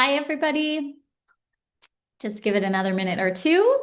Hi, everybody. Just give it another minute or two.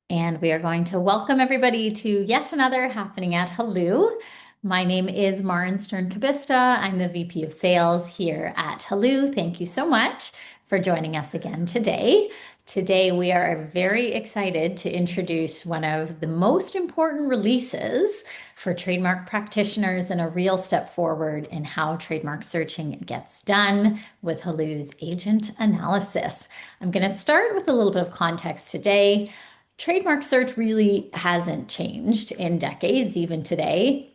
And we are going to welcome everybody to yet another Happening at Haloo. My name is Marin Stern-Kabista. I'm the VP of Sales here at Haloo. Thank you so much for joining us again today. Today, we are very excited to introduce one of the most important releases for trademark practitioners and a real step forward in how trademark searching gets done with Haloo's agent analysis. I'm going to start with a little bit of context today. Trademark search really hasn't changed in decades, even today.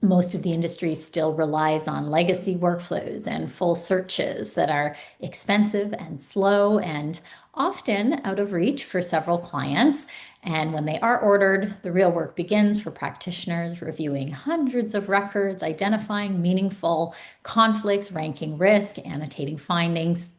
Most of the industry still relies on legacy workflows and full searches that are expensive and slow and often out of reach for several clients. And when they are ordered, the real work begins for practitioners reviewing hundreds of records, identifying meaningful conflicts, ranking risk, annotating findings,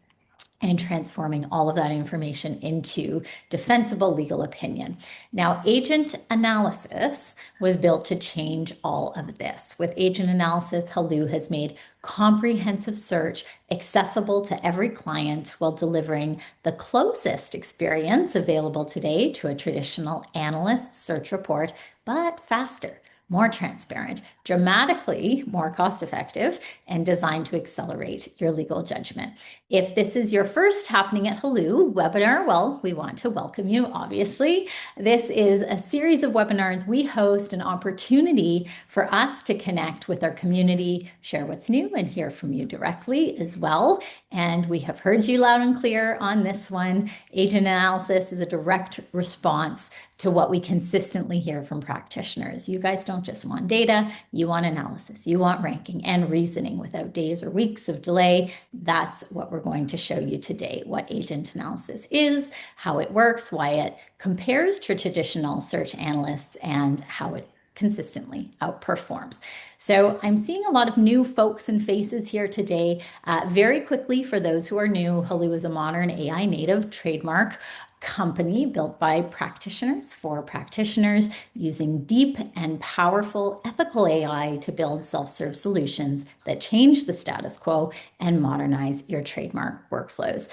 and transforming all of that information into defensible legal opinion. Now, agent analysis was built to change all of this. With agent analysis, Haloo has made comprehensive search accessible to every client while delivering the closest experience available today to a traditional analyst search report, but faster, more transparent, dramatically more cost effective, and designed to accelerate your legal judgment. If this is your first Happening at Haloo webinar, well, we want to welcome you, obviously. This is a series of webinars we host, an opportunity for us to connect with our community, share what's new, and hear from you directly as well. And we have heard you loud and clear on this one. Agent analysis is a direct response to what we consistently hear from practitioners. You guys don't just want data, you want analysis, you want ranking and reasoning without days or weeks of delay. That's what we're going to show you today, what agent analysis is, how it works, why it compares to traditional search analysts, and how it consistently outperforms. So I'm seeing a lot of new folks and faces here today. Very quickly, for those who are new, Haloo is a modern AI native trademark company built by practitioners for practitioners using deep and powerful ethical AI to build self-serve solutions that change the status quo and modernize your trademark workflows.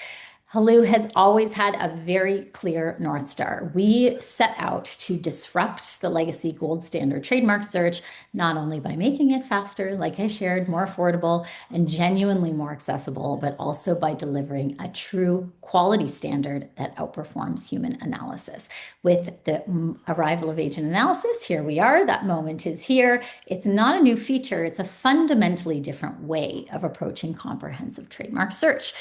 Haloo has always had a very clear North Star. We set out to disrupt the legacy gold standard trademark search, not only by making it faster, like I shared, more affordable and genuinely more accessible, but also by delivering a true quality standard that outperforms human analysis. With the arrival of agent analysis, here we are. That moment is here. It's not a new feature. It's a fundamentally different way of approaching comprehensive trademark search.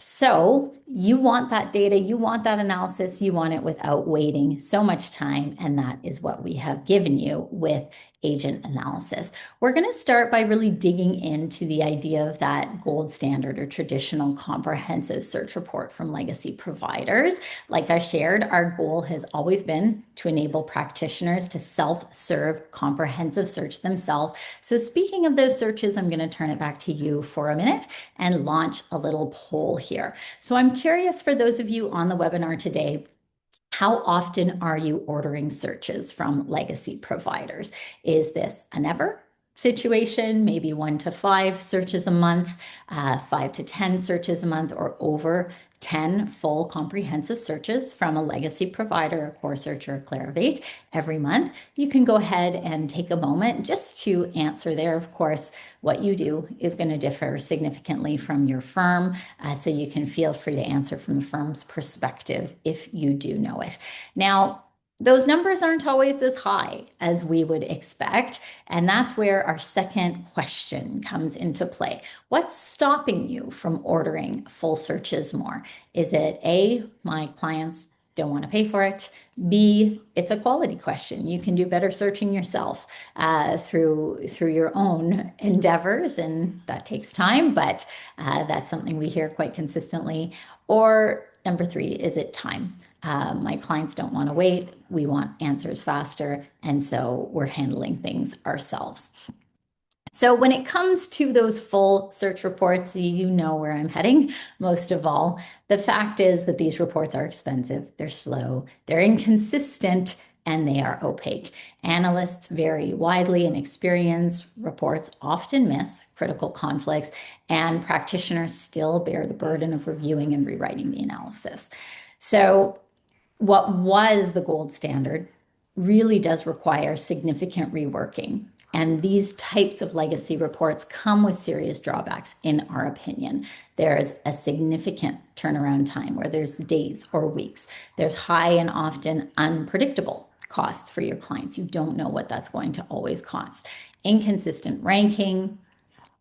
So you want that data, you want that analysis, you want it without waiting so much time. And that is what we have given you with agent analysis. We're going to start by really digging into the idea of that gold standard or traditional comprehensive search report from legacy providers. Like I shared, our goal has always been to enable practitioners to self-serve comprehensive search themselves. So speaking of those searches, I'm going to turn it back to you for a minute and launch a little poll here. So I'm curious, for those of you on the webinar today, how often are you ordering searches from legacy providers? Is this a never situation, maybe 1 to 5 searches a month, 5 to 10 searches a month, or over 10 full comprehensive searches from a legacy provider, a Corsearch or a Clarivate every month? You can go ahead and take a moment just to answer there. Of course, what you do is going to differ significantly from your firm, so you can feel free to answer from the firm's perspective if you do know it. Now, those numbers aren't always as high as we would expect, and that's where our second question comes into play. What's stopping you from ordering full searches more? Is it A, my clients don't want to pay for it? B, it's a quality question. You can do better searching yourself through your own endeavors, and that takes time, but that's something we hear quite consistently. Or number 3, is it time? My clients don't want to wait. We want answers faster, and so we're handling things ourselves. So when it comes to those full search reports, you know where I'm heading most of all. The fact is that these reports are expensive, they're slow, they're inconsistent, and they are opaque. Analysts vary widely in experience, reports often miss critical conflicts, and practitioners still bear the burden of reviewing and rewriting the analysis. So what was the gold standard really does require significant reworking. And these types of legacy reports come with serious drawbacks, in our opinion. There's a significant turnaround time where there's days or weeks. There's high and often unpredictable costs for your clients. You don't know what that's going to always cost. Inconsistent ranking,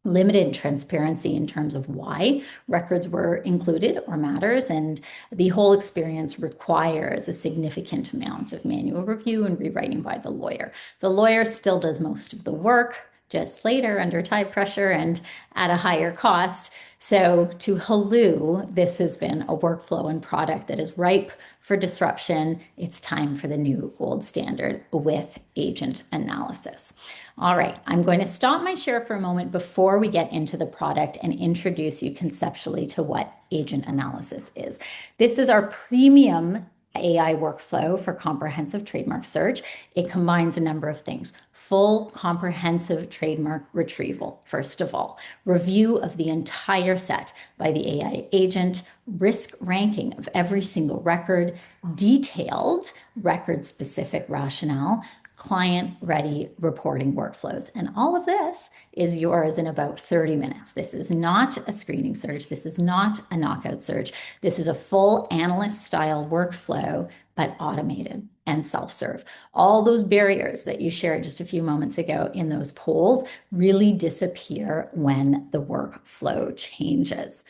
limited transparency in terms of why records were included or matters, and the whole experience requires a significant amount of manual review and rewriting by the lawyer. The lawyer still does most of the work, just later under time pressure and at a higher cost. So to Haloo, this has been a workflow and product that is ripe for disruption. It's time for the new gold standard with agent analysis. All right, I'm going to stop my share for a moment before we get into the product and introduce you conceptually to what agent analysis is. This is our premium AI workflow for comprehensive trademark search. It combines a number of things. Full comprehensive trademark retrieval, first of all, review of the entire set by the AI agent, risk ranking of every single record, detailed record-specific rationale, client-ready reporting workflows. And all of this is yours in about 30 minutes. This is not a screening search. This is not a knockout search. This is a full analyst-style workflow, but automated and self-serve. All those barriers that you shared just a few moments ago in those polls really disappear when the workflow changes.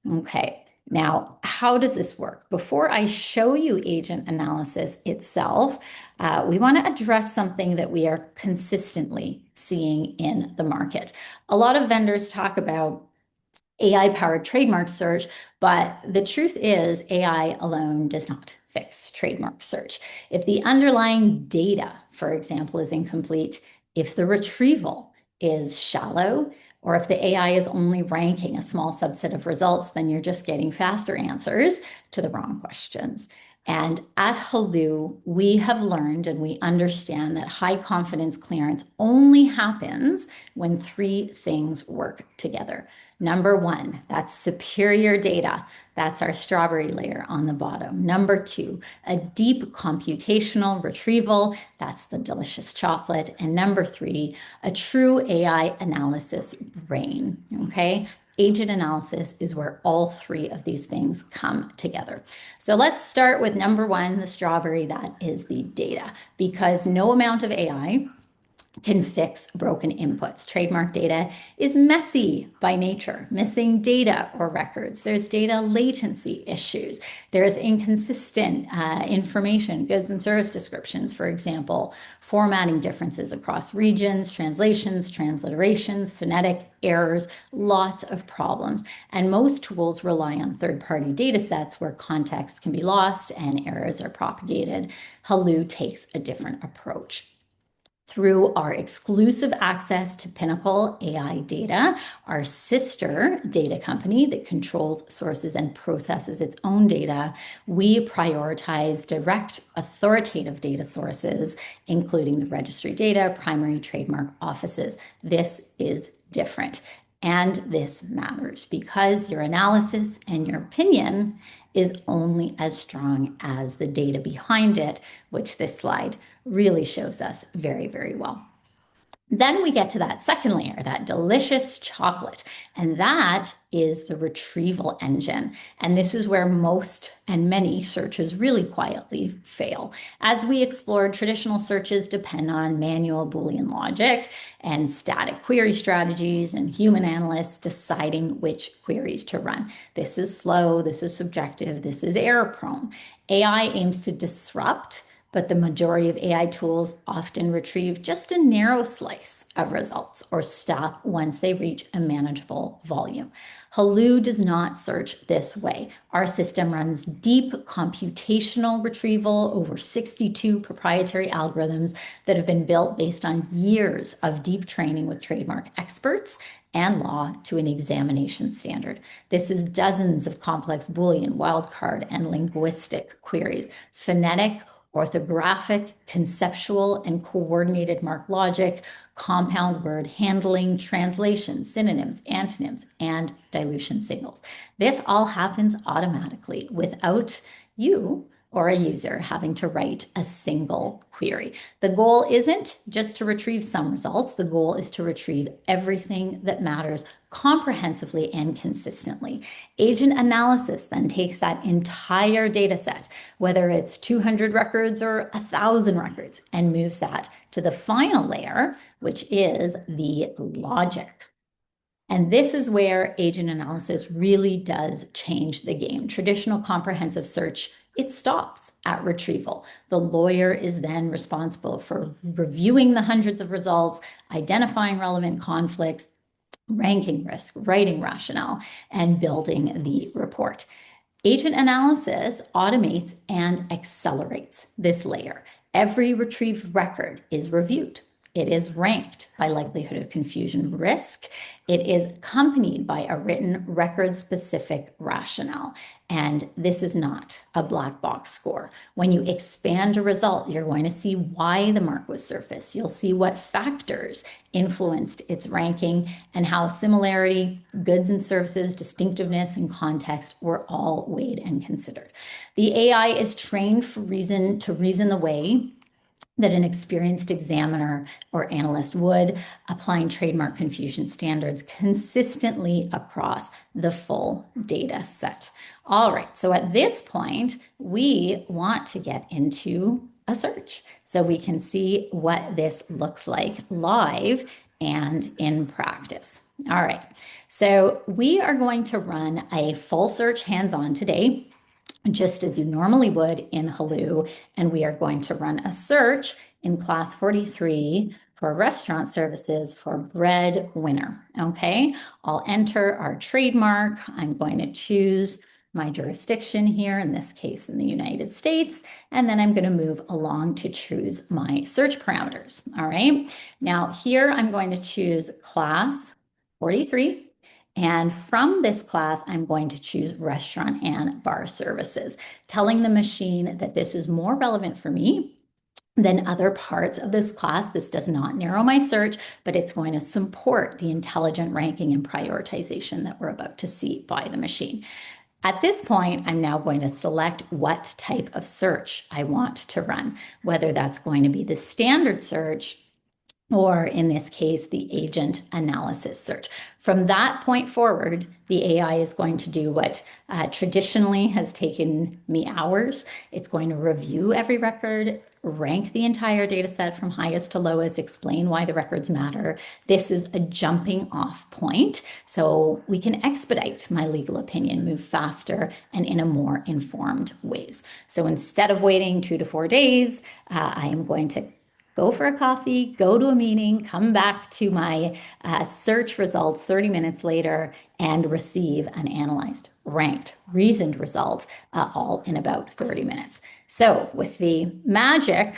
Okay. Now, how does this work? Before I show you agent analysis itself, we want to address something that we are consistently seeing in the market. A lot of vendors talk about AI-powered trademark search, but the truth is AI alone does not fix trademark search. If the underlying data, for example, is incomplete, if the retrieval is shallow, or if the AI is only ranking a small subset of results, then you're just getting faster answers to the wrong questions. And at Haloo, we have learned and we understand that high confidence clearance only happens when three things work together. Number one, that's superior data. That's our strawberry layer on the bottom. Number two, a deep computational retrieval. That's the delicious chocolate. And number three, a true AI analysis brain. Okay. Agent analysis is where all three of these things come together. So let's start with number one, the strawberry, that is the data, because no amount of AI can fix broken inputs. Trademark data is messy by nature, missing data or records. There's data latency issues. There's inconsistent information, goods and service descriptions, for example, formatting differences across regions, translations, transliterations, phonetic errors, lots of problems. And most tools rely on third-party data sets where context can be lost and errors are propagated. Haloo takes a different approach. Through our exclusive access to Pinnacle AI data, our sister data company that controls, sources, and processes its own data, we prioritize direct authoritative data sources, including the registry data, primary trademark offices. This is different. And this matters because your analysis and your opinion is only as strong as the data behind it, which this slide really shows us very, very well. Then we get to that second layer, that delicious chocolate, and that is the retrieval engine. And this is where most and many searches really quietly fail. As we explored, traditional searches depend on manual Boolean logic and static query strategies and human analysts deciding which queries to run. This is slow, this is subjective, this is error prone. AI aims to disrupt, but the majority of AI tools often retrieve just a narrow slice of results or stop once they reach a manageable volume. Haloo does not search this way. Our system runs deep computational retrieval over 62 proprietary algorithms that have been built based on years of deep training with trademark experts and law to an examination standard. This is dozens of complex Boolean, wildcard, and linguistic queries, phonetic, orthographic, conceptual, and coordinated mark logic, compound word handling, translation, synonyms, antonyms, and dilution signals. This all happens automatically without you or a user having to write a single query. The goal isn't just to retrieve some results. The goal is to retrieve everything that matters comprehensively and consistently. Agent analysis then takes that entire data set, whether it's 200 records or 1,000 records, and moves that to the final layer, which is the logic. And this is where agent analysis really does change the game. Traditional comprehensive search, it stops at retrieval. The lawyer is then responsible for reviewing the hundreds of results, identifying relevant conflicts, ranking risk, writing rationale, and building the report. Agent analysis automates and accelerates this layer. Every retrieved record is reviewed. It is ranked by likelihood of confusion risk. It is accompanied by a written record-specific rationale. And this is not a black box score. When you expand a result, you're going to see why the mark was surfaced. You'll see what factors influenced its ranking and how similarity, goods and services, distinctiveness, and context were all weighed and considered. The AI is trained to reason the way that an experienced examiner or analyst would, applying trademark confusion standards consistently across the full data set. All right, so at this point, we want to get into a search so we can see what this looks like live and in practice. All right, so we are going to run a full search hands-on today, just as you normally would in Haloo, and we are going to run a search in class 43 for restaurant services for breadwinner. Okay, I'll enter our trademark. I'm going to choose my jurisdiction here, in this case in the United States, and then I'm going to move along to choose my search parameters. All right, now here I'm going to choose class 43. And from this class, I'm going to choose restaurant and bar services, telling the machine that this is more relevant for me than other parts of this class. This does not narrow my search, but it's going to support the intelligent ranking and prioritization that we're about to see by the machine. At this point, I'm now going to select what type of search I want to run, whether that's going to be the standard search, or in this case, the agent analysis search. From that point forward, the AI is going to do what traditionally has taken me hours. It's going to review every record, rank the entire data set from highest to lowest, explain why the records matter. This is a jumping off point, so we can expedite my legal opinion, move faster, and in a more informed ways. So instead of waiting 2 to 4 days, I am going to go for a coffee, go to a meeting, come back to my search results 30 minutes later, and receive an analyzed, ranked, reasoned result all in about 30 minutes. So with the magic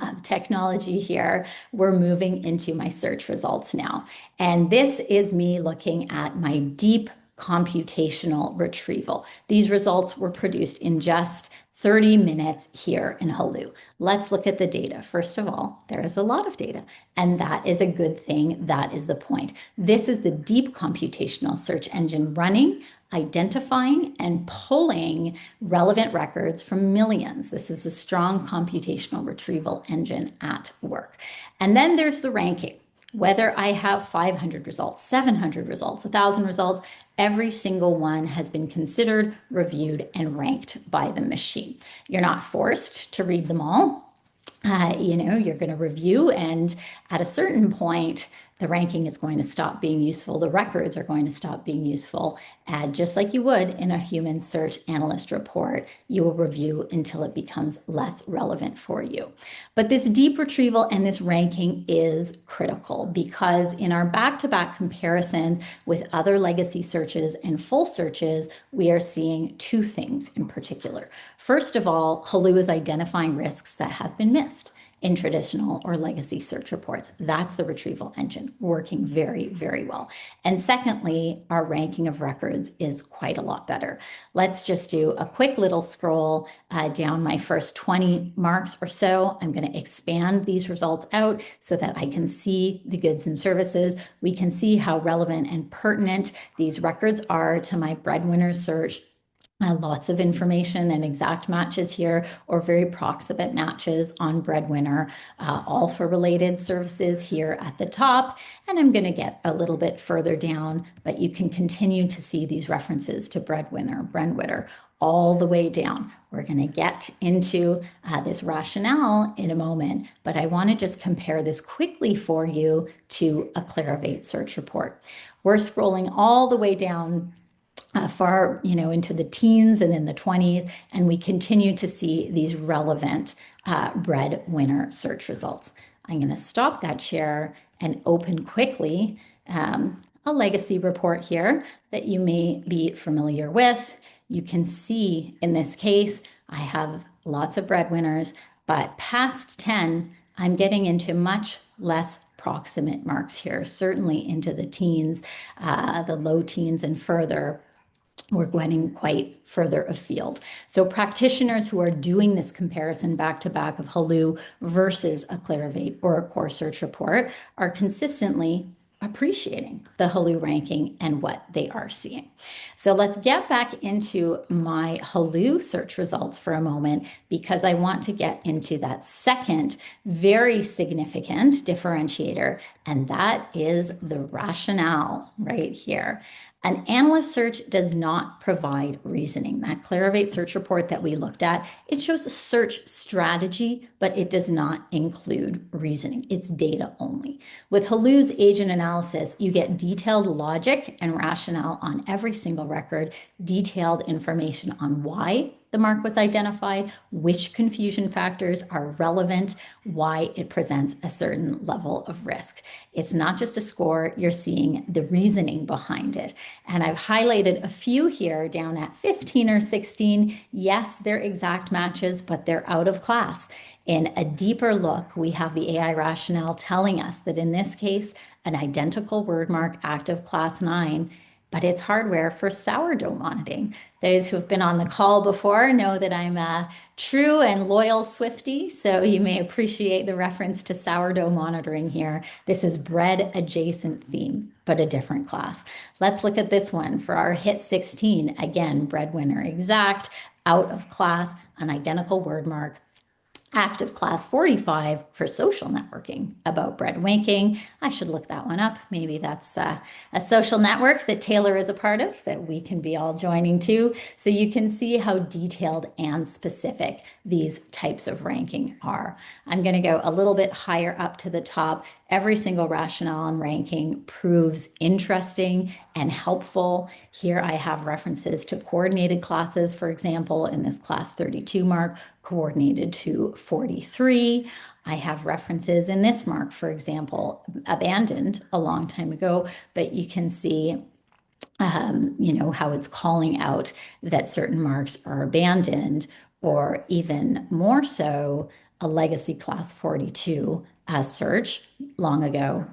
of technology here, we're moving into my search results now. And this is me looking at my deep computational retrieval. These results were produced in just 30 minutes here in Haloo. Let's look at the data. First of all, there is a lot of data, and that is a good thing. That is the point. This is the deep computational search engine running, identifying, and pulling relevant records from millions. This is the strong computational retrieval engine at work. And then there's the ranking. Whether I have 500 results, 700 results, 1,000 results, every single one has been considered, reviewed, and ranked by the machine. You're not forced to read them all. You're going to review, and at a certain point, the ranking is going to stop being useful. The records are going to stop being useful. And just like you would in a human search analyst report, you will review until it becomes less relevant for you. But this deep retrieval and this ranking is critical because in our back-to-back comparisons with other legacy searches and full searches, we are seeing two things in particular. First of all, Haloo is identifying risks that have been missed. in traditional or legacy search reports. That's the retrieval engine working very, very well. And secondly, our ranking of records is quite a lot better. Let's just do a quick little scroll down my first 20 marks or so. I'm going to expand these results out so that I can see the goods and services. We can see how relevant and pertinent these records are to my breadwinner search. Lots of information and exact matches here, or very proximate matches on breadwinner, all for related services here at the top. And I'm going to get a little bit further down, but you can continue to see these references to breadwinner, all the way down. We're going to get into this rationale in a moment, but I want to just compare this quickly for you to a Clarivate search report. We're scrolling all the way down far, into the teens and in the 20s, and we continue to see these relevant breadwinner search results. I'm going to stop that share and open quickly a legacy report here that you may be familiar with. You can see in this case, I have lots of breadwinners, but past 10, I'm getting into much less proximate marks here, certainly into the teens, the low teens and further. We're getting quite further afield. So practitioners who are doing this comparison back to back of Haloo versus a Clarivate or a Corsearch report are consistently appreciating the Haloo ranking and what they are seeing. So let's get back into my Haloo search results for a moment, because I want to get into that second very significant differentiator, and that is the rationale right here. An analyst search does not provide reasoning. That Clarivate search report that we looked at, it shows a search strategy, but it does not include reasoning. It's data only. With Haloo's agent analysis, you get detailed logic and rationale on every single record, detailed information on why the mark was identified, which confusion factors are relevant, why it presents a certain level of risk. It's not just a score, you're seeing the reasoning behind it. And I've highlighted a few here down at 15 or 16. Yes, they're exact matches, but they're out of class. In a deeper look, we have the AI rationale telling us that in this case, an identical word mark, active class 9, but it's hardware for sourdough monitoring. Those who have been on the call before know that I'm a true and loyal Swiftie, so you may appreciate the reference to sourdough monitoring here. This is bread adjacent theme, but a different class. Let's look at this one for our hit 16. Again, breadwinner exact, out of class, an identical word mark, active class 45 for social networking about bread winking. I should look that one up. Maybe that's a social network that Taylor is a part of that we can be all joining to. So you can see how detailed and specific these types of ranking are. I'm going to go a little bit higher up to the top. Every single rationale and ranking proves interesting and helpful. Here I have references to coordinated classes, for example, in this class 32 mark, coordinated to 43. I have references in this mark, for example, abandoned a long time ago, but you can see how it's calling out that certain marks are abandoned, or even more so, a legacy class 42 search long ago,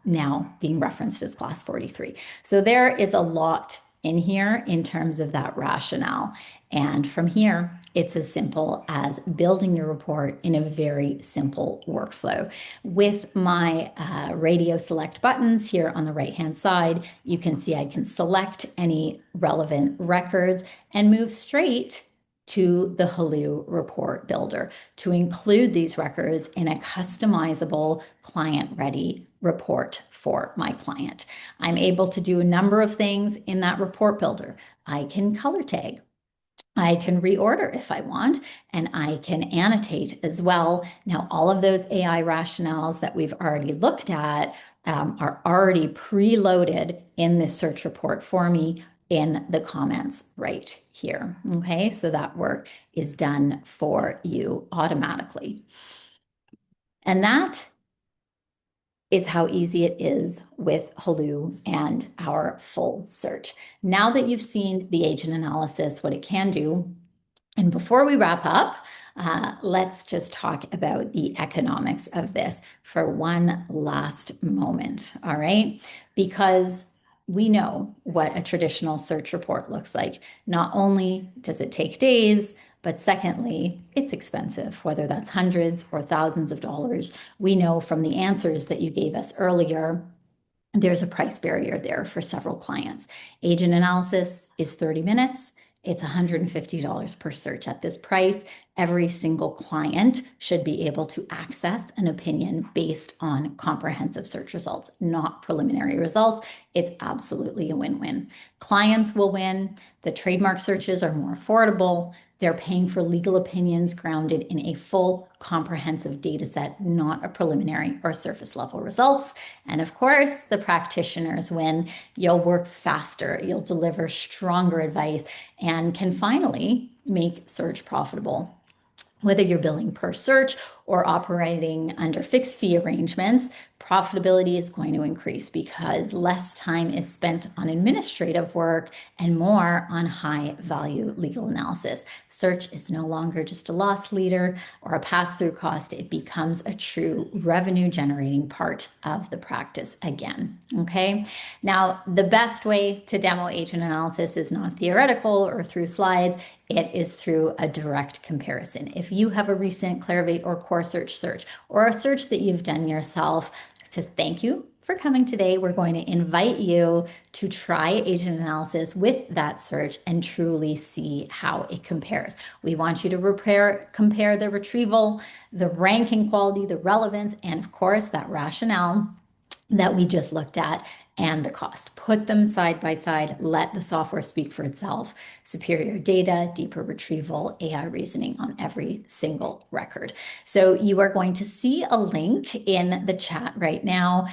now being referenced as class 43. So there is a lot in here in terms of that rationale. And from here, it's as simple as building your report in a very simple workflow. With my radio select buttons here on the right-hand side, you can see I can select any relevant records and move straight to the Haloo report builder to include these records in a customizable client-ready report for my client. I'm able to do a number of things in that report builder. I can color tag. I can reorder if I want, and I can annotate as well. Now, all of those AI rationales that we've already looked at are already preloaded in this search report for me in the comments right here. Okay, so that work is done for you automatically. And that is how easy it is with Haloo and our full search. Now that you've seen the agent analysis, what it can do, and before we wrap up, Let's just talk about the economics of this for one last moment, all right? Because we know what a traditional search report looks like. Not only does it take days, but secondly, it's expensive, whether that's hundreds or thousands of dollars. We know from the answers that you gave us earlier, there's a price barrier there for several clients. Agent analysis is 30 minutes. It's $150 per search. At this price, every single client should be able to access an opinion based on comprehensive search results, not preliminary results. It's absolutely a win-win. Clients will win. The trademark searches are more affordable. They're paying for legal opinions grounded in a full comprehensive data set, not a preliminary or surface level results. And of course, the practitioners win. You'll work faster, you'll deliver stronger advice, and can finally make search profitable. Whether you're billing per search or operating under fixed fee arrangements, profitability is going to increase because less time is spent on administrative work and more on high value legal analysis. Search is no longer just a loss leader or a pass-through cost. It becomes a true revenue generating part of the practice again. Okay. Now, the best way to demo agent analysis is not theoretical or through slides. It is through a direct comparison. If you have a recent Clarivate or Corsearch search or a search that you've done yourself, to thank you for coming today, we're going to invite you to try agent analysis with that search and truly see how it compares. We want you to compare the retrieval, the ranking quality, the relevance, and of course, that rationale that we just looked at and the cost. Put them side by side, let the software speak for itself. Superior data, deeper retrieval, AI reasoning on every single record. So you are going to see a link in the chat right now.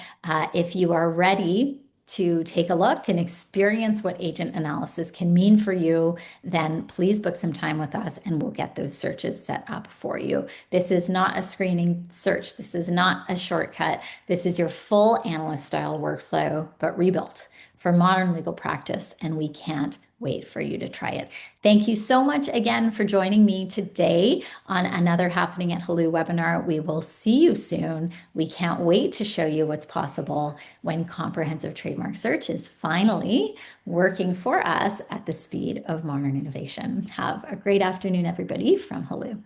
If you are ready to take a look and experience what agent analysis can mean for you, then please book some time with us and we'll get those searches set up for you. This is not a screening search. This is not a shortcut. This is your full analyst style workflow, but rebuilt for modern legal practice, and we can't wait for you to try it. Thank you so much again for joining me today on another Happening at Haloo webinar. We will see you soon. We can't wait to show you what's possible when comprehensive trademark search is finally working for us at the speed of modern innovation. Have a great afternoon, everybody, from Haloo.